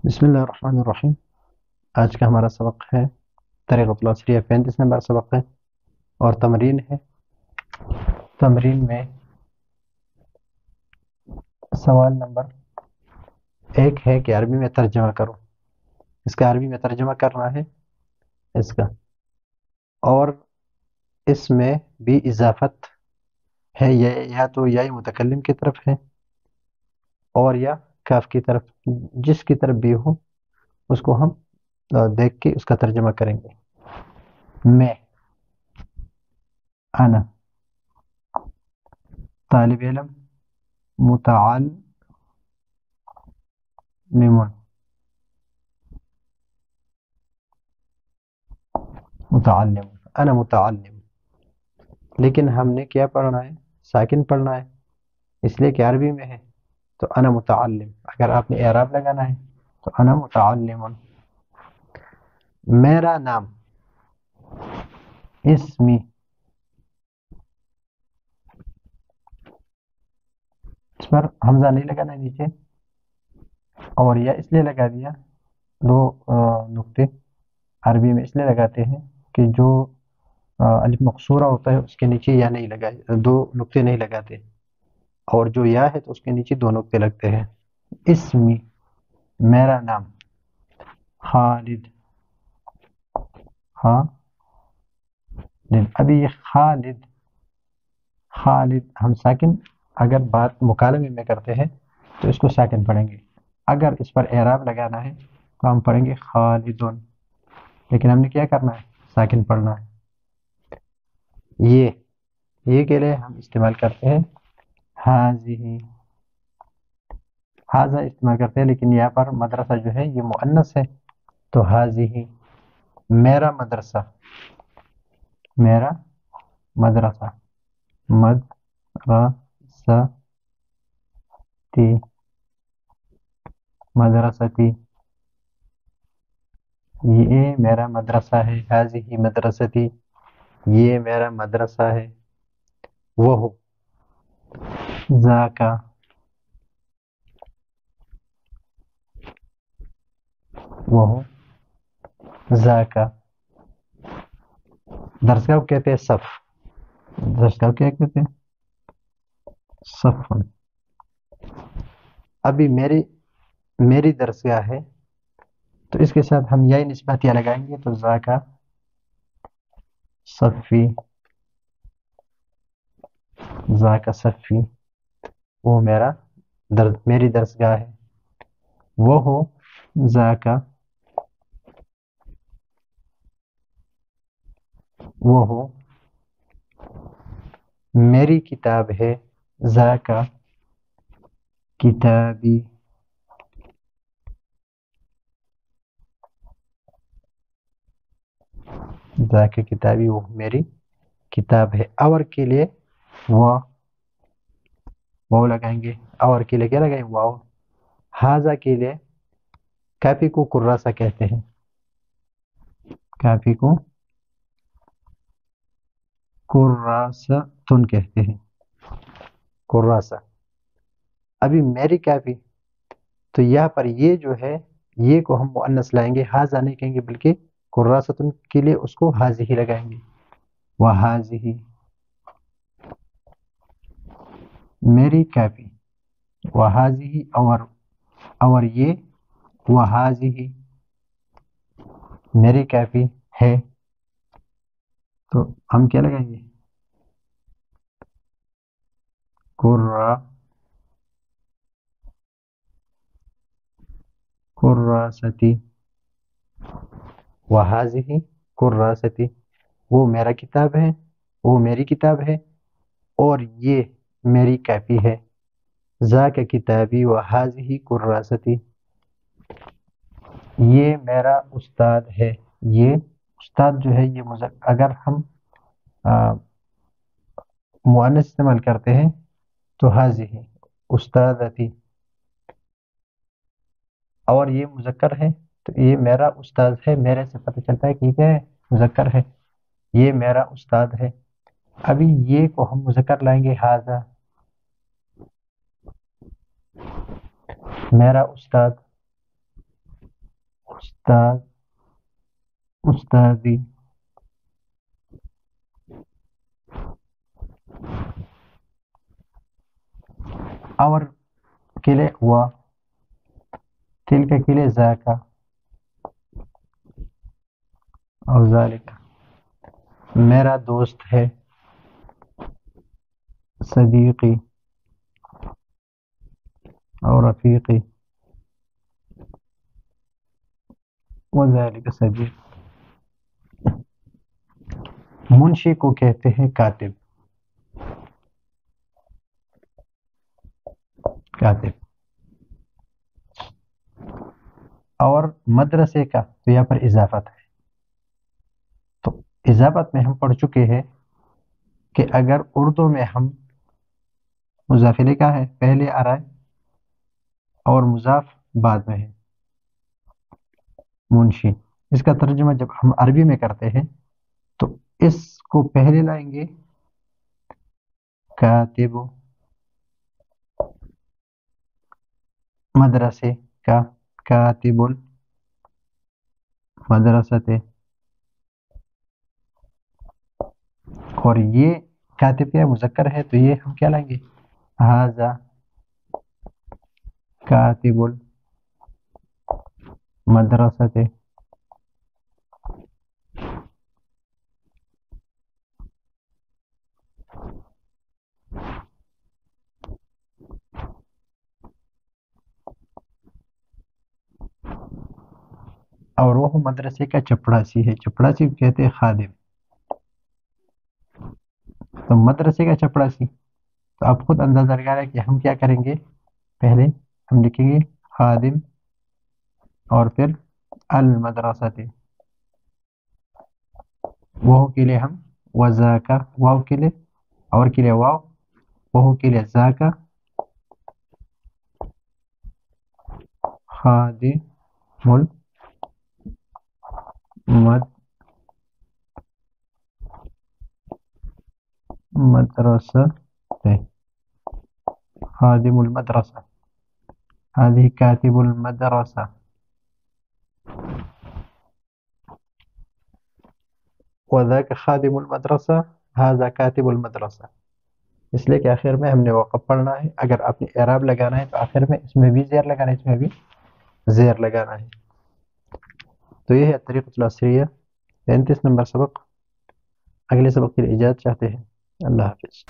بسم اللہ الرحمن الرحیم۔ آج کا ہمارا سبق ہے طریقۃ العصریہ، 35 نمبر سبق ہے اور تمرین ہے۔ تمرین میں سوال نمبر 1 ہے کہ عربی میں ترجمہ کرو۔ اس کا عربی میں ترجمہ کرنا ہے اس کا، اور اس میں بھی اضافت ہے، یا تو یا متکلم کی طرف ہے اور یا کاف کی طرف، جس کی طرف بھی ہو اس کو ہم دیکھ کے اس کا ترجمہ کریں گے۔ میں، انا، طالب علم، متعلم، متعلم، انا متعلم، لیکن ہم نے کیا پڑھنا ہے؟ ساکن پڑھنا ہے، اس لیے کہ عربی میں ہے تو انا متعلم۔ اگر آپ نے اعراب لگانا ہے تو انا متعلم۔ میرا نام، اسمی، اس پر حمزہ نہیں لگانا ہے نیچے، اور یا اس لیے لگا دیا، دو نقطے عربی میں اس لیے لگاتے ہیں کہ جو الف مقصورہ ہوتا ہے اس کے نیچے یا نہیں لگائے، دو نقطے نہیں لگاتے، اور جو یا ہے تو اس کے نیچے دو نقطے لگتے ہیں۔ اسمی، میرا نام، خالد، خالد۔ ابھی یہ خالد ہم ساکن، اگر بات مکالمے میں کرتے ہیں تو اس کو ساکن پڑھیں گے، اگر اس پر اعراب لگانا ہے تو ہم پڑھیں گے خالدون، لیکن ہم نے کیا کرنا ہے؟ ساکن پڑھنا ہے۔ یہ کے لیے ہم استعمال کرتے ہیں حاضی، حاضہ استعمال کرتے ہیں، لیکن یہاں پر مدرسہ جو ہے یہ مؤنث ہے تو حاضی۔ میرا مدرسہ، میرا مدرسہ، مدرسہ تی، مدرستی، یہ میرا مدرسہ ہے، حاضی مدرستی، یہ میرا مدرسہ ہے۔ وہ، ذاکا، وہ، ذاکا۔ درسگاہ کو کہتے ہیں صف، درسگاہ کو کیا کہتے ہیں؟ صف۔ ابھی میری درسگاہ ہے تو اس کے ساتھ ہم یہی نسبتیاں لگائیں گے تو ذاکا صفی، ذاکا صفی، وہ میری درسگاہ ہے۔ وہ ہو، ذاکا، وہ ہو، میری کتاب ہے، ذاکا کتابی، ذاکا کتابی، وہ میری کتاب ہے۔ اور کے لیے واو لگائیں گے، اور کے لیے کیا لگائیں گے؟ واو۔ حاضہ کے لیے کافی کو کراسہ کہتے ہیں، کافی کو کراسۃن کہتے ہیں، کراسہ۔ ابھی میری کافی، تو یہاں پر یہ جو ہے یہ کو ہم مؤنث لائیں گے، حاضہ نہیں کہیں گے بلکہ کراستن کے لیے اس کو حاضی ہی لگائیں گے۔ وحاضی، میری کافی، وحاضی، اور یہ، وحاضی، میری کافی ہے، تو ہم کیا لگائیں گے؟ کراستی، وحاضی کراستی، وہ میرا کتاب ہے، وہ میری کتاب ہے، اور یہ میری کاپی ہے۔ ذاک کتابی وحاظی کراستی، یہ میرا استاد ہے۔ یہ استاد جو ہے یہ اگر ہم مؤنث استعمال کرتے ہیں تو حاضی استادتی، اور یہ مذکر ہے تو یہ میرا استاد ہے، میرے سے پتہ چلتا ہے کہ یہ کیا ہے؟ مذکر ہے، یہ میرا استاد ہے۔ ابھی یہ کو ہم مذکر لائیں گے، حاضہ، میرا استاد، استاد استادی اور کے لیے ہوا تلک کے لیے ذاکا اور ذالک میرا دوست ہے صدیقی اور رفیقی وذالک صدیق منشی کو کہتے ہیں کاتب کاتب اور مدرسے کا تو یہاں پر اضافت ہے تو اضافت میں ہم پڑھ چکے ہیں کہ اگر اردو میں ہم مضاف الیہ کا ہے پہلے آ رہا ہے اور مضاف بعد میں ہے منشی اس کا ترجمہ جب ہم عربی میں کرتے ہیں تو اس کو پہلے لائیں گے کاتب مدرسے کا کاتب المدرسۃ اور یہ کاتب کیا مذکر ہے تو یہ ہم کیا لائیں گے ھذا کاتب المدرسۃ اور وہ مدرسے کا چپڑاسی ہے چپڑاسی کہتے ہیں خادم تو مدرسے کا چپڑاسی تو آپ خود اندازہ لگا رہے ہیں کہ ہم کیا کریں گے پہلے ہم لکھیں گے خادم اور پھر المدرسۃ وہ کے لیے ہم وذاکا واو کے لیے اور کے لیے واو وہ کے لیے ذاکا خادم المدرسة خادم المدرسة هذه كاتب المدرسة وذاك خادم المدرسة هذا كاتب المدرسة اس لیے کہ آخر میں ہم نے وقف پڑھنا ہے اگر آپ نے اعراب لگانا ہے تو آخر میں اس میں بھی زیر لگانا ہے اس میں بھی زیر لگانا ہے تو یہ ہے طریقۃ العصریہ 35 نمبر سبق اگلے سبق کی اجازت چاہتے ہیں اللہ حافظ